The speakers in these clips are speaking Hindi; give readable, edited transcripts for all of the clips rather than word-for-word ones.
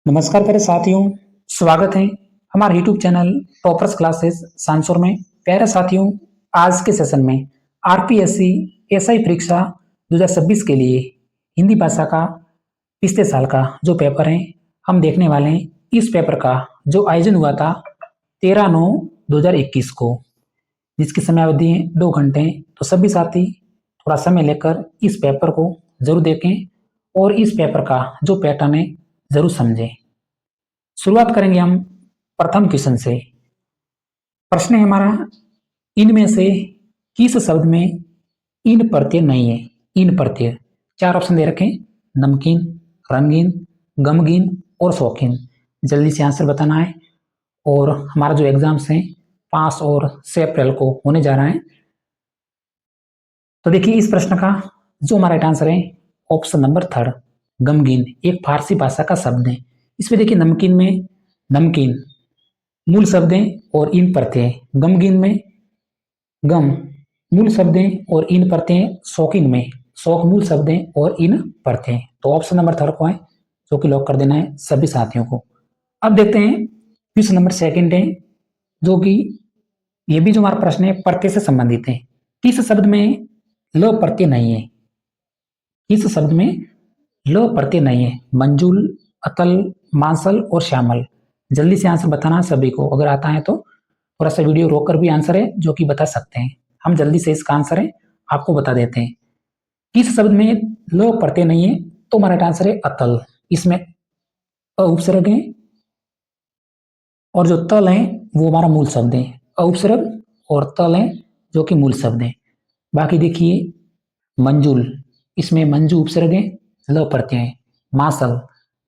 नमस्कार प्यारे साथियों, स्वागत है हमारे YouTube चैनल टॉपर्स क्लासेस सांसोर में। प्यारे साथियों, आज के सेशन में आरपीएससी एसआई परीक्षा 2026 के लिए हिंदी भाषा का पिछले साल का जो पेपर है हम देखने वाले हैं। इस पेपर का जो आयोजन हुआ था 13/9/2021 को, जिसकी समयावधि है 2 घंटे। तो सभी साथी थोड़ा समय लेकर इस पेपर को जरूर देखें और इस पेपर का जो पैटर्न है जरूर समझें। शुरुआत करेंगे हम प्रथम क्वेश्चन से। प्रश्न है हमारा, इनमें से किस शब्द में इन प्रत्यय नहीं है? इन प्रत्यय 4 ऑप्शन दे रखे, नमकीन, रंगीन, गमगीन और शौकीन। जल्दी से आंसर बताना है। और हमारा जो एग्जाम्स हैं 5 और 6 अप्रैल को होने जा रहा है। तो देखिए इस प्रश्न का जो हमारा राइट आंसर है ऑप्शन नंबर 3, गमगीन एक फारसी भाषा का शब्द है। इसमें देखिए नमकीन में नमकीन मूल शब्द है और इन प्रत्यय, गमगीन में गम मूल शब्द है और इन प्रत्यय, शौकीन में शौक मूल शब्द है और इन प्रत्यय। तो ऑप्शन नंबर 3 को है जो कि लॉक कर देना है सभी साथियों को। अब देखते हैं क्वेश्चन नंबर 2 है, जो कि ये भी जो हमारा प्रश्न है प्रत्यय से संबंधित है। किस शब्द में ल प्रत्यय नहीं है? किस शब्द में ल प्रत्यय नहीं है? मंजूल, अतल, मांसल और श्यामल। जल्दी से आंसर बताना सभी को, अगर आता है तो थोड़ा सा वीडियो रोककर भी आंसर है जो कि बता सकते हैं। हम जल्दी से इसका आंसर है आपको बता देते हैं। किस शब्द में ल प्रत्यय नहीं है? तो हमारा आंसर है अतल। इसमें अ उपसर्ग है और जो तल है वो हमारा मूल शब्द है। अ उपसर्ग और तल है जो कि मूल शब्द है। बाकी देखिए मंजूल, इसमें मंजू उपसर्ग है, ल प्रत्यय है। मासल,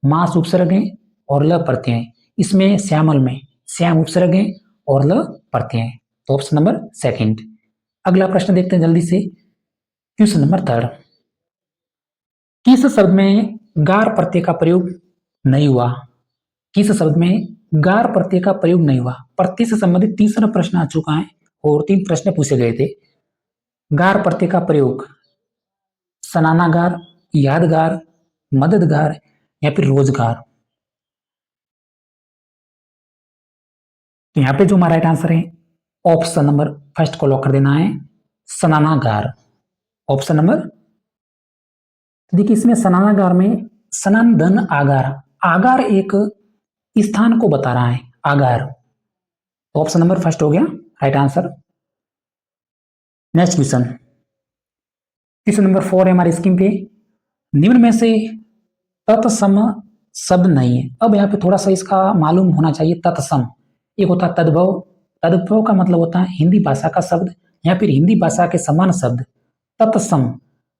मास उपसर्ग है और ल प्रत्यय है। इसमें श्यामल में श्याम उपसर्ग है और ल प्रत्यय है। तो ऑप्शन नंबर 2। अगला प्रश्न देखते हैं जल्दी से। क्वेश्चन नंबर 3, किस शब्द में गार प्रत्यय का प्रयोग नहीं हुआ? किस शब्द में गार प्रत्यय का प्रयोग नहीं हुआ? प्रत्यय से संबंधित तीसरा प्रश्न आ चुका है और 3 प्रश्न पूछे गए थे। गार प्रत्यय का प्रयोग सनानागार, यादगार, मददगार या फिर रोजगार। तो यहां पे जो हमारा राइट आंसर है ऑप्शन नंबर 1 को लॉक कर देना है, सनानागार। ऑप्शन नंबर, देखिए इसमें सनानागार में सनन धन आगार, आगार एक स्थान को बता रहा है, आगार। तो ऑप्शन नंबर 1 हो गया right answer. Next question, question number 4 है हमारी स्क्रीन पे। निम्न में से तत्सम शब्द नहीं है। अब यहाँ पे थोड़ा सा इसका मालूम होना चाहिए। तत्सम एक होता है तद्भव, तद्भव का मतलब होता है हिंदी भाषा का शब्द या फिर हिंदी भाषा के समान शब्द। तत्सम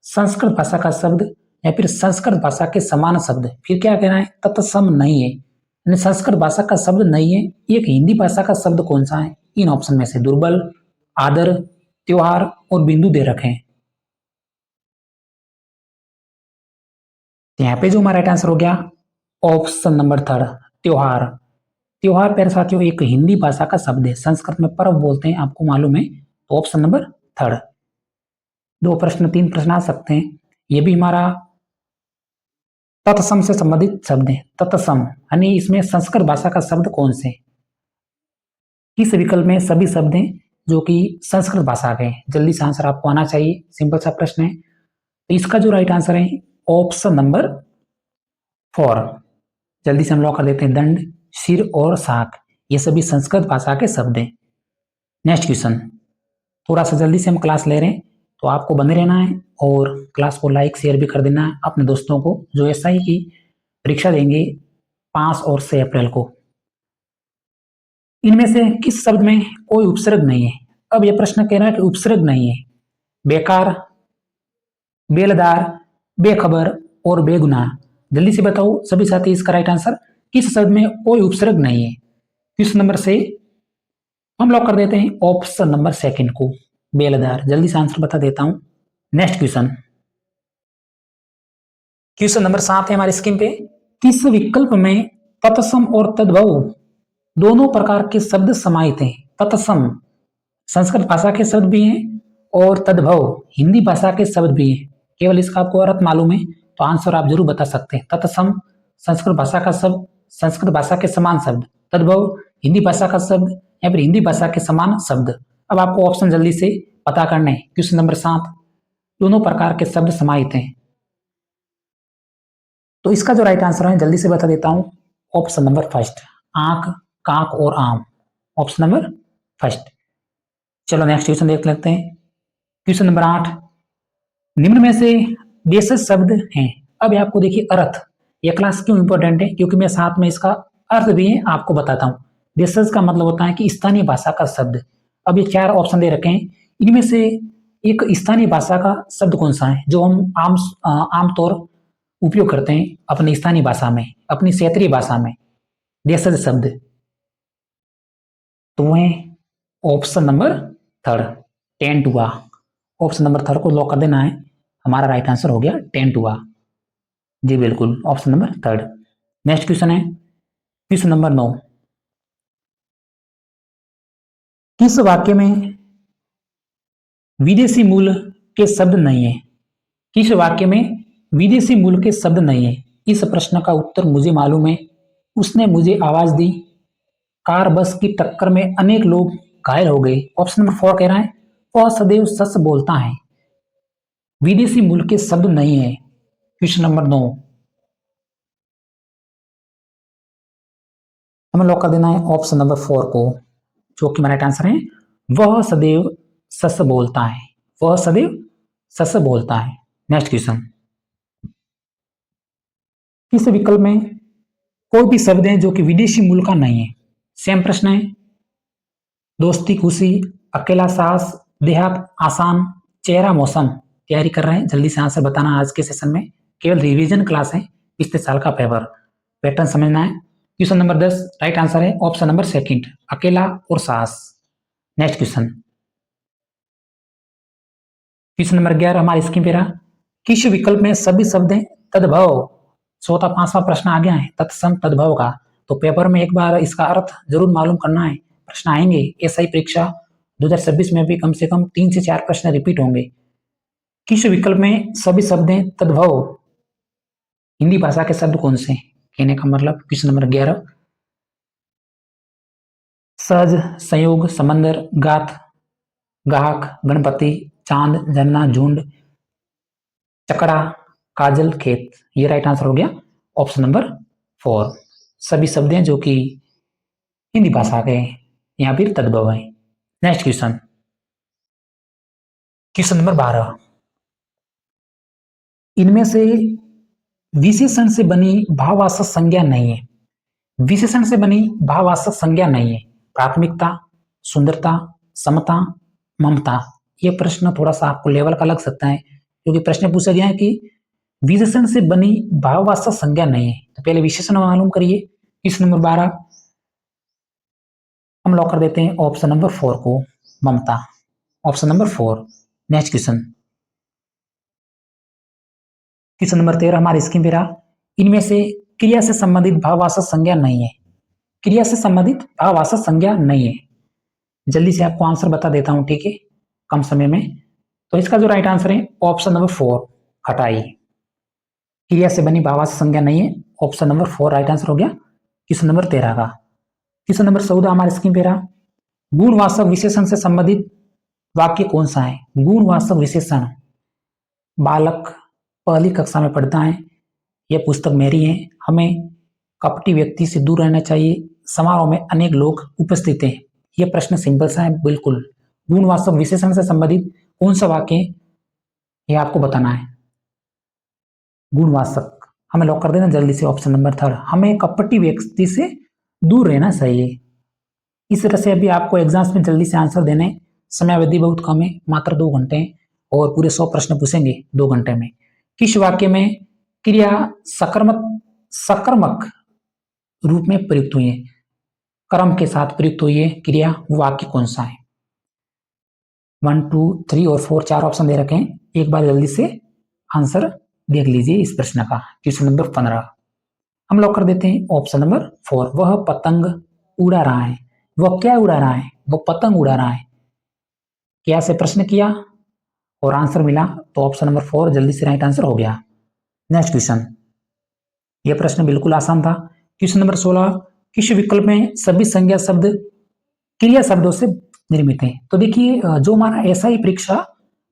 संस्कृत भाषा का शब्द या फिर संस्कृत भाषा के समान शब्द। फिर क्या कहना है? तत्सम नहीं है, यानी संस्कृत भाषा का शब्द नहीं है। एक हिंदी भाषा का शब्द कौन सा है? इन ऑप्शन में से दुर्बल, आदर, त्योहार और बिंदु दे रखे हैं। यहाँ पे जो हमारा राइट आंसर हो गया ऑप्शन नंबर 3, त्योहार। त्योहार प्यारे साथियों एक हिंदी भाषा का शब्द है, संस्कृत में पर्व बोलते हैं, आपको मालूम है। तो ऑप्शन नंबर 3। 2 प्रश्न 3 प्रश्न आ सकते हैं। ये भी हमारा तत्सम से संबंधित शब्द है। तत्सम यानी इसमें संस्कृत भाषा का शब्द कौन से? किस विकल्प में सभी शब्द हैं जो कि संस्कृत भाषा के? जल्दी से आंसर आपको आना चाहिए, सिंपल सा प्रश्न है। तो इसका जो राइट आंसर है ऑप्शन नंबर 4। जल्दी से हम लॉक कर देते हैं, दंड, सिर और साख, ये सभी संस्कृत भाषा के शब्द हैं। नेक्स्ट क्वेश्चन, थोड़ा सा जल्दी से हम क्लास ले रहे हैं तो आपको बने रहना है और क्लास को लाइक शेयर भी कर देना है अपने दोस्तों को जो एसआई की परीक्षा देंगे 5 और 6 अप्रैल को। इनमें से किस शब्द में कोई उपसर्ग नहीं है? अब यह प्रश्न कह रहा है कि उपसर्ग नहीं है। बेकार, बेलदार, बेखबर और बेगुनाह। जल्दी से बताओ सभी साथी इसका राइट आंसर। किस शब्द में कोई उपसर्ग नहीं है? क्वेश्चन नंबर से हम लॉक कर देते हैं ऑप्शन नंबर 2 को, बेलदार। जल्दी से आंसर बता देता हूं। नेक्स्ट क्वेश्चन, क्वेश्चन नंबर 7 है हमारी स्क्रीन पे। किस विकल्प में तत्सम और तद्भव दोनों प्रकार के शब्द समाहित हैं? तत्सम संस्कृत भाषा के शब्द भी हैं और तद्भव हिंदी भाषा के शब्द भी हैं। केवल इसका आपको अर्थ मालूम है तो आंसर आप जरूर बता सकते हैं। तत्सम संस्कृत भाषा का शब्द संस्कृत भाषा के समान शब्द, तद्भव हिंदी भाषा का शब्द या फिर हिंदी भाषा के समान शब्द। अब आपको ऑप्शन जल्दी से पता करने हैं। क्वेश्चन नंबर 7, दोनों प्रकार के शब्द समाहित हैं। तो इसका जो राइट आंसर है जल्दी से बता देता हूं, ऑप्शन नंबर फर्स्ट, आंख, काक और आम। Option number first. चलो नेक्स्ट क्वेश्चन देख लेते हैं। क्वेश्चन नंबर 8, निम्न में से देशज शब्द हैं। अब आपको देखिए अर्थ, यह क्लास क्यों इंपॉर्टेंट है, क्योंकि मैं साथ में इसका अर्थ भी है आपको बताता हूं। देशज का मतलब होता है कि स्थानीय भाषा का शब्द। अब ये 4 ऑप्शन दे रखे हैं, इनमें से एक स्थानीय भाषा का शब्द कौन सा है जो हम आमतौर उपयोग करते हैं अपनी स्थानीय भाषा में, अपनी क्षेत्रीय भाषा में, देशज शब्द। तो वो है ऑप्शन नंबर थर्ड, टेंट हुआ। ऑप्शन नंबर थर्ड को लॉक कर देना है, हमारा राइट आंसर हो गया टेंट हुआ। जी बिल्कुल, option number third. Next question है क्वेश्चन नंबर 9, किस वाक्य में विदेशी मूल के शब्द नहीं है? किस वाक्य में विदेशी मूल के शब्द नहीं है? इस प्रश्न का उत्तर मुझे मालूम है, उसने मुझे आवाज दी, कार बस की टक्कर में अनेक लोग घायल हो गए। ऑप्शन नंबर 4 कह रहा है वह सदैव सच बोलता है। विदेशी मूल के शब्द नहीं है। क्वेश्चन नंबर 9 हमें लॉक कर देना है ऑप्शन नंबर 4 को, जो कि राइट आंसर है वह सदैव सच बोलता है। वह सदैव सच बोलता है। नेक्स्ट क्वेश्चन, किस विकल्प में कोई भी शब्द है जो कि विदेशी मूल का नहीं है? सेम प्रश्न है। दोस्ती, खुशी, अकेला, साहस, देहात, आसान, चेहरा, मौसम। तैयारी कर रहे हैं, जल्दी से आंसर बताना। आज के सेशन में केवल रिवीजन क्लास है, पिछले साल का पेपर, पैटर्न समझना है। क्वेश्चन नंबर 10 राइट आंसर है ऑप्शन नंबर सेकंड, अकेला और साहस। नेक्स्ट क्वेश्चन, क्वेश्चन नंबर 11 हमारी स्क्रीन पे रहा, किस विकल्प में सभी शब्द हैं तद्भव? चौथा 5वां प्रश्न आ गया है तत्सम तद्भव का। तो पेपर में एक बार इसका अर्थ जरूर मालूम करना है, प्रश्न आएंगे। एसआई परीक्षा 2026 में भी कम से कम 3 से 4 प्रश्न रिपीट होंगे। किस विकल्प में सभी शब्द हैं तद्भव? हिंदी भाषा के शब्द कौन से? कहने का मतलब क्वेश्चन नंबर 11, सहज, संयोग, समंदर, गाथ, गाहक, गणपति, चांद, झरना, झुंड, चकड़ा, काजल, खेत। ये राइट आंसर हो गया ऑप्शन नंबर 4। सभी शब्द हैं जो कि हिंदी भाषा के या फिर तद्भव है। नेक्स्ट क्वेश्चन, क्वेश्चन नंबर 12, इनमें से विशेषण से बनी भाववाचक संज्ञा नहीं है। विशेषण से बनी भाववाचक संज्ञा नहीं है। प्राथमिकता, सुंदरता, समता, ममता। ये प्रश्न थोड़ा सा आपको लेवल का लग सकता है, क्योंकि प्रश्न पूछा गया है कि विशेषण से बनी भाववाचक संज्ञा नहीं है। तो पहले विशेषण मालूम करिए। क्वेश्चन नंबर 12 हम लॉक कर देते हैं ऑप्शन नंबर 4 को, Mamta. Option number 4। Next question, question number 13 हमारी स्क्रीन पे रहा, इनमें से क्रिया से संबंधित भाववाचक संज्ञा नहीं है। क्रिया से संबंधित भाववाचक संज्ञा नहीं है। जल्दी से आपको आंसर बता देता हूं, ठीक है, कम समय में। तो इसका जो राइट आंसर है ऑप्शन नंबर 4, खटाई। क्रिया से बनी भाववाचक संज्ञा नहीं है। ऑप्शन नंबर 4 राइट आंसर हो गया क्वेश्चन नंबर 13 का। क्वेश्चन नंबर 14 हमारे स्क्रीन पे रहा, गुणवाचक विशेषण से संबंधित वाक्य कौन सा है? गुणवाचक विशेषण, बालक पहली कक्षा में पढ़ता है, यह पुस्तक मेरी है, हमें कपटी व्यक्ति से दूर रहना चाहिए, समारोह में अनेक लोग उपस्थित हैं। यह प्रश्न सिंपल सा है बिल्कुल। गुणवाचक विशेषण से संबंधित कौन सा वाक्य है यह आपको बताना है। गुणवाचक हमें लॉक कर देना जल्दी से ऑप्शन नंबर 3, हमें कपटी व्यक्ति से दूर रहना चाहिए। इस तरह से अभी आपको एग्जाम्स में जल्दी से आंसर देने, समय अवधि बहुत कम है, मात्र 2 घंटे, और पूरे 100 प्रश्न पूछेंगे 2 घंटे में। किस वाक्य में क्रिया सकर्मक रूप में प्रयुक्त हुई है, कर्म के साथ प्रयुक्त हुई है क्रिया, वो वाक्य कौन सा है? 1, 2, 3 और 4 4 ऑप्शन दे रखे हैं, एक बार जल्दी से आंसर देख लीजिए इस प्रश्न का। क्वेश्चन नंबर 15 हम लॉक कर देते हैं ऑप्शन नंबर 4, वह पतंग उड़ा रहा है। वह क्या उड़ा रहा है? वो पतंग उड़ा रहा है। क्या से प्रश्न किया और आंसर मिला, तो ऑप्शन नंबर 4 जल्दी से राइट आंसर हो गया। नेक्स्ट क्वेश्चन, यह प्रश्न बिल्कुल आसान था। क्वेश्चन नंबर 16, किस विकल्प में सभी संज्ञा शब्द क्रिया शब्दों से निर्मित है? तो देखिए जो हमारा एसआई परीक्षा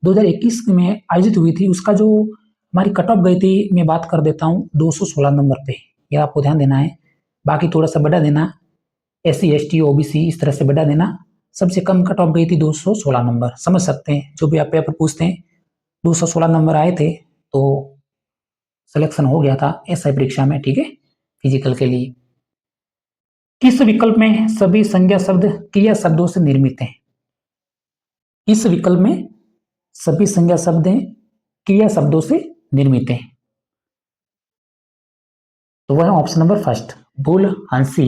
2021 में आयोजित हुई थी उसका जो हमारी कट ऑफ गई थी, मैं बात कर देता हूँ 216 नंबर पे, यह आपको ध्यान देना है। बाकी थोड़ा सा बढ़ा देना, एससी एसटी ओबीसी इस तरह से बढ़ा देना। सबसे कम कट ऑफ गई थी 216 नंबर, समझ सकते हैं जो भी आप पेपर पूछते हैं 216 नंबर आए थे तो सिलेक्शन हो गया था एसआई परीक्षा में, ठीक है, फिजिकल के लिए। किस विकल्प में सभी संज्ञा शब्द क्रिया शब्दों से निर्मित हैं? इस विकल्प में सभी संज्ञा शब्द क्रिया शब्दों से निर्मित हैं, तो वह ऑप्शन नंबर फर्स्ट, बुल हंसी,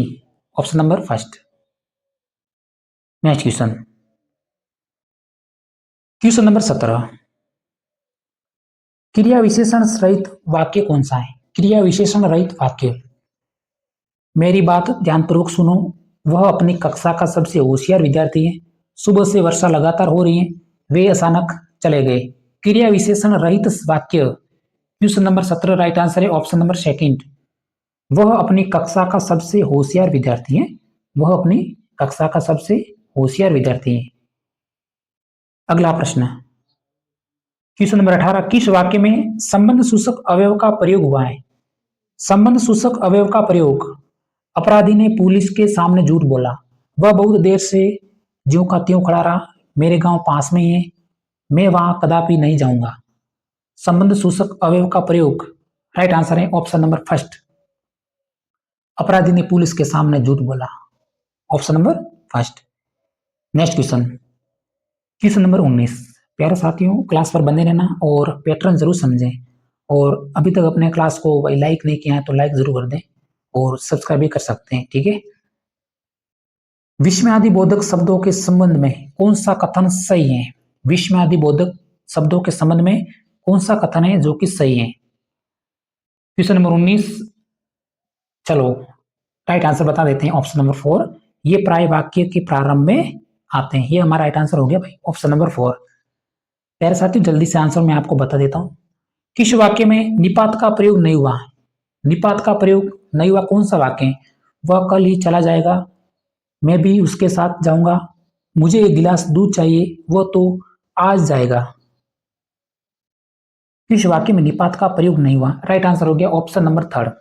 option number first. Next question, question number 17, क्रिया विशेषण रहित वाक्य कौन सा है? क्रिया विशेषण रहित वाक्य, मेरी बात ध्यानपूर्वक सुनो। वह अपनी कक्षा का सबसे होशियार विद्यार्थी है। सुबह से वर्षा लगातार हो रही है, वे अचानक चले गए। क्रिया विशेषण रहित वाक्य, क्वेश्चन नंबर 17 राइट आंसर है ऑप्शन नंबर सेकंड। वह अपनी कक्षा का सबसे होशियार विद्यार्थी है। वह अपनी कक्षा का सबसे होशियार विद्यार्थी है। अगला प्रश्न, क्वेश्चन नंबर 18, किस वाक्य में संबंध सूचक अवयव का प्रयोग हुआ है? संबंध सूचक अवयव का प्रयोग, अपराधी ने पुलिस के सामने झूठ बोला। वह बहुत देर से ज्यों का त्यों खड़ा रहा। मेरे गांव पास में ही है, मैं वहां कदापि नहीं जाऊंगा। संबंध सूचक अवयव का प्रयोग, राइट आंसर है ऑप्शन नंबर फर्स्ट। अपराधी ने पुलिस के सामने झूठ बोला, option number first. Next question, question number 19, प्यारे साथियों क्लास पर बने रहना और पैटर्न जरूर समझें, और अभी तक अपने क्लास को लाइक नहीं किया है तो लाइक जरूर कर दें और सब्सक्राइब भी कर सकते हैं, ठीक है। विस्मयादिबोधक शब्दों के संबंध में कौन सा कथन सही है? विस्मयादिबोधक शब्दों के संबंध में कौन सा कथन है जो कि सही है? क्वेश्चन नंबर 19, चलो राइट आंसर बता देते हैं ऑप्शन नंबर 4। ये प्राय वाक्य के प्रारंभ में आते हैं, ये हमारा राइट आंसर हो गया भाई ऑप्शन नंबर 4। प्यारे साथियों जल्दी से आंसर मैं आपको बता देता हूं। किस वाक्य में निपात का प्रयोग नहीं हुआ? निपात का प्रयोग नहीं हुआ कौन सा वाक्य है? वह कल ही चला जाएगा, मैं भी उसके साथ जाऊंगा, मुझे एक गिलास दूध चाहिए, वो तो आज जाएगा। किस वाक्य में निपात का प्रयोग नहीं हुआ? राइट आंसर हो गया ऑप्शन नंबर 3।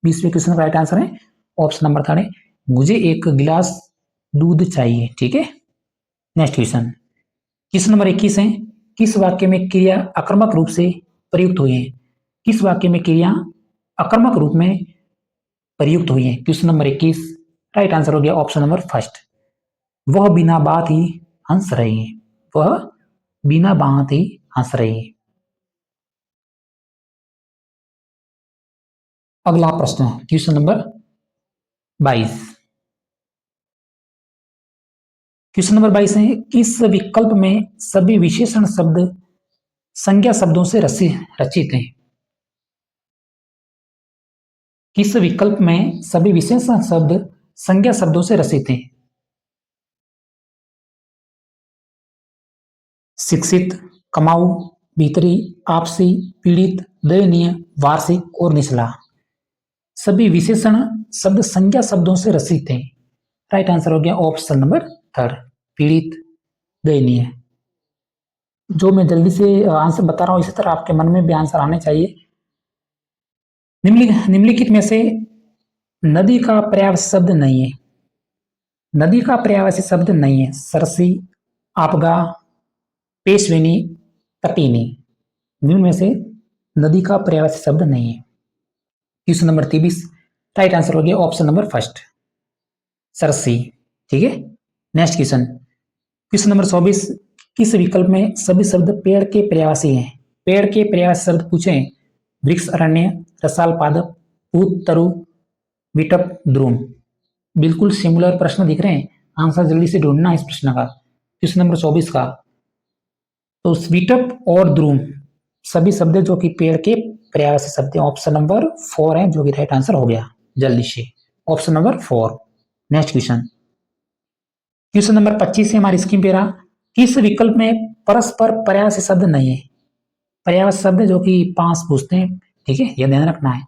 20वें क्वेश्चन का राइट आंसर है ऑप्शन नंबर 3, मुझे एक गिलास दूध चाहिए, ठीक है। नेक्स्ट क्वेश्चन, क्वेश्चन नंबर 21 है, किस वाक्य में क्रिया आक्रामक रूप से प्रयुक्त हुई है? किस वाक्य में क्रिया आक्रामक रूप में प्रयुक्त हुई है? क्वेश्चन नंबर 21, राइट आंसर हो गया ऑप्शन नंबर फर्स्ट। वह बिना बात ही हंस रही है। वह बिना बात ही हंस रही है। अगला प्रश्न है क्वेश्चन नंबर 22। क्वेश्चन नंबर 22 है, किस विकल्प में सभी विशेषण शब्द संज्ञा शब्दों से रचित हैं? किस विकल्प में सभी विशेषण शब्द संज्ञा शब्दों से रचित हैं? शिक्षित, कमाऊ, भीतरी, आपसी, पीड़ित, दयनीय, वार्षिक और निचला। सभी विशेषण शब्द संज्ञा शब्दों से रचित हैं। राइट आंसर हो गया ऑप्शन नंबर 3, पीड़ित, दयनीय। जो मैं जल्दी से आंसर बता रहा हूं इसी तरह आपके मन में भी आंसर आने चाहिए। निम्नलिखित में से नदी का पर्यायवाची शब्द नहीं है। नदी का पर्यायवाची शब्द नहीं है। सरसी, आपगा, पेशवेनी, तटीनी, निम्न में से नदी का पर्यायवाची शब्द नहीं है। क्वेश्चन नंबर 23, राइट आंसर हो गया ऑप्शन नंबर फर्स्ट, सरसी, ठीक है। नेक्स्ट क्वेश्चन, क्वेश्चन नंबर 24, किस विकल्प में सभी शब्द पेड़ के पर्यायवाची हैं? पेड़ के पर्यायवाची शब्द पूछे, वृक्ष, अरण्य, रसाल, पादप, पूत, तरु, विटप, द्रुम। बिल्कुल सिमिलर प्रश्न दिख रहे हैं, आंसर जल्दी से ढूंढना इस प्रश्न का, क्वेश्चन नंबर 24 का। तो विटप और द्रुम सभी शब्द जो कि पेड़ के पर्यायवाची शब्द, ऑप्शन नंबर 4 है जो कि राइट आंसर हो गया जल्दी से, option number 4। Next question, question number 25 है हमारी स्क्रीन पे रहा, किस विकल्प में परस्पर पर्यायवाची शब्द नहीं है? पर्यायवाची शब्द जो कि 5 पूछते हैं, ठीक है, यह ध्यान रखना है।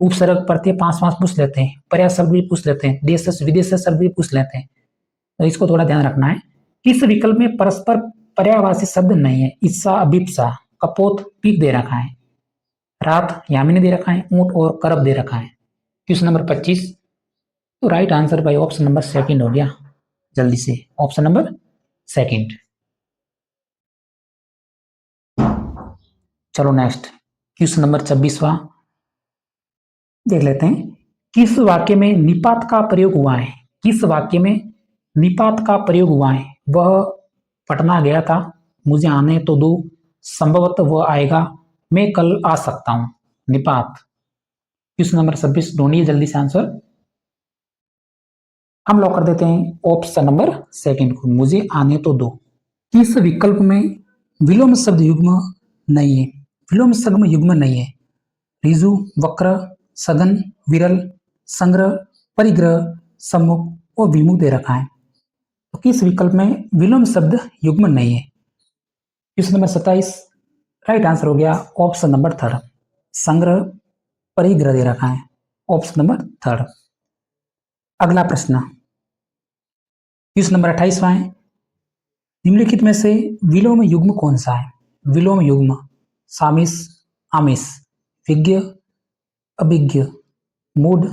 उपसर्ग प्रत्यय 5-5 पूछ लेते हैं, पर्याय शब्द भी पूछ लेते हैं, देश विदेश शब्द भी पूछ लेते हैं, तो इसको थोड़ा ध्यान रखना है। किस विकल्प में परस्पर पर्यायवाची शब्द नहीं है? ईसा, अभिप्सा, कपोत, पीक दे रखा है, रात, यामिनी दे रखा है, ऊंट और करब दे रखा है। क्वेश्चन नंबर 25, तो राइट आंसर भाई ऑप्शन नंबर सेकंड हो गया, जल्दी से ऑप्शन नंबर सेकंड। चलो नेक्स्ट क्वेश्चन नंबर 26वां देख लेते हैं। किस वाक्य में निपात का प्रयोग हुआ है? किस वाक्य में निपात का प्रयोग हुआ है? वह पटना गया था, मुझे आने तो दो, संभवतः वह आएगा, मैं कल आ सकता हूं। निपात। क्वेश्चन नंबर 26 ढूंढिए जल्दी से आंसर। हम लॉक कर देते हैं ऑप्शन नंबर सेकंड को, मुझे आने तो दो। किस विकल्प में विलोम शब्द युग्म नहीं है? विलोम शब्द युग्म नहीं है। ऋजु, वक्र, सघन, विरल, संग्रह, परिग्रह, सम्मुख और विमुख दे रखा है, तो किस विकल्प में विलोम शब्द युग्म नहीं है? क्वेश्चन नंबर 27 राइट आंसर हो गया ऑप्शन नंबर थर्ड, संग्रह, परिग्रह दे रखा है, ऑप्शन नंबर थर्ड। अगला प्रश्न क्वेश्चन नंबर 28वां है। निम्नलिखित में से विलोम युग्म कौन सा है? विलोम युग्म सामिस, आमिस, विज्ञ, अभिज्ञ, मूढ़,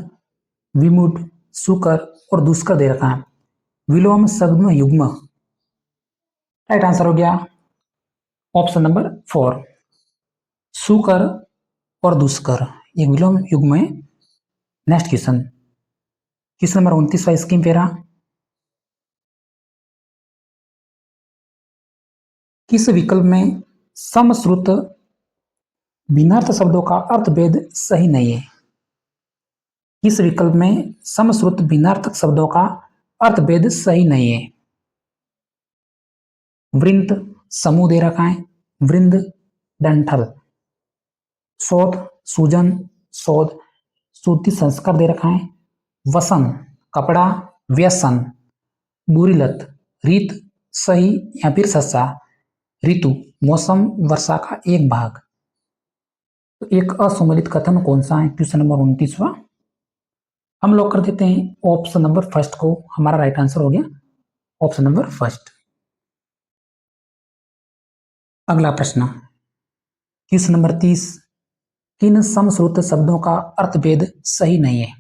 विमूढ़, सुकर और दुष्कर दे रखा है। विलोम शब्द युग्म राइट आंसर हो गया ऑप्शन नंबर 4, सुकर और दुष्कर, ये विलोम युग्म है। नेक्स्ट क्वेश्चन, क्वेश्चन नंबर 29वां स्कीम पेरा। किस विकल्प में समश्रुत भिन्नार्थ शब्दों का अर्थभेद सही नहीं है? किस विकल्प में समश्रुत भिन्नार्थक शब्दों का अर्थभेद सही नहीं है? वृंत, समूह दे रखा है, वृंद, डंठल, शोध, सूजन, शोध, शुद्धि संस्कार दे रखा है, वसन, कपड़ा, व्यसन, बुरी लत, रीत, सही या फिर सच्चा, ऋतु, मौसम, वर्षा का एक भाग। तो एक असुमेलित कथन कौन सा है? क्वेश्चन नंबर 29वां हम लोग कर देते हैं ऑप्शन नंबर फर्स्ट को, हमारा राइट आंसर हो गया ऑप्शन नंबर फर्स्ट। अगला प्रश्न क्वेश्चन नंबर 30, किन समश्रुत शब्दों का अर्थभेद सही नहीं है?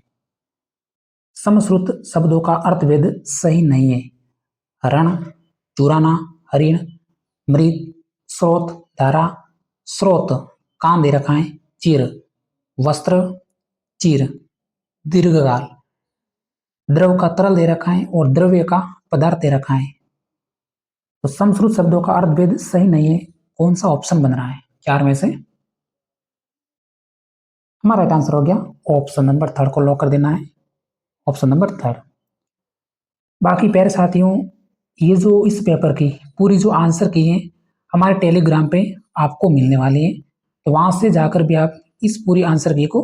समश्रुत शब्दों का अर्थभेद सही नहीं है। रण, चुराना, हरिण, मृत, स्रोत, धारा, स्रोत, कान दे रखा है, चीर, वस्त्र, चीर, दीर्घकाल, द्रव का तरल दे रखा है और द्रव्य का पदार्थ दे रखा है। तो समश्रुत शब्दों का अर्थभेद सही नहीं है, कौन सा ऑप्शन बन रहा है चार में से? हमारा राइट आंसर हो गया ऑप्शन नंबर थर्ड को लॉक कर देना है, ऑप्शन नंबर थर्ड। बाकी प्यारे साथियों, ये जो इस पेपर की पूरी जो आंसर की है हमारे टेलीग्राम पे आपको मिलने वाली है, तो वहां से जाकर भी आप इस पूरी आंसर की को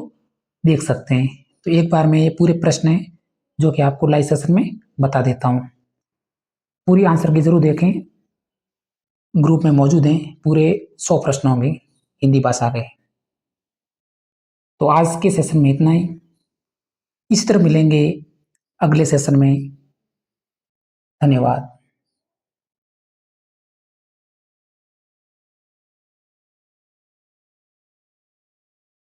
देख सकते हैं। तो एक बार मैं ये पूरे प्रश्न है जो कि आपको लाइव सेशन में बता देता हूँ, पूरी आंसर की जरूर देखें, ग्रुप में मौजूद हैं, पूरे 100 प्रश्न होंगे हिंदी भाषा के। तो आज के सेशन में इतना ही, इस तरह मिलेंगे अगले सेशन में। धन्यवाद।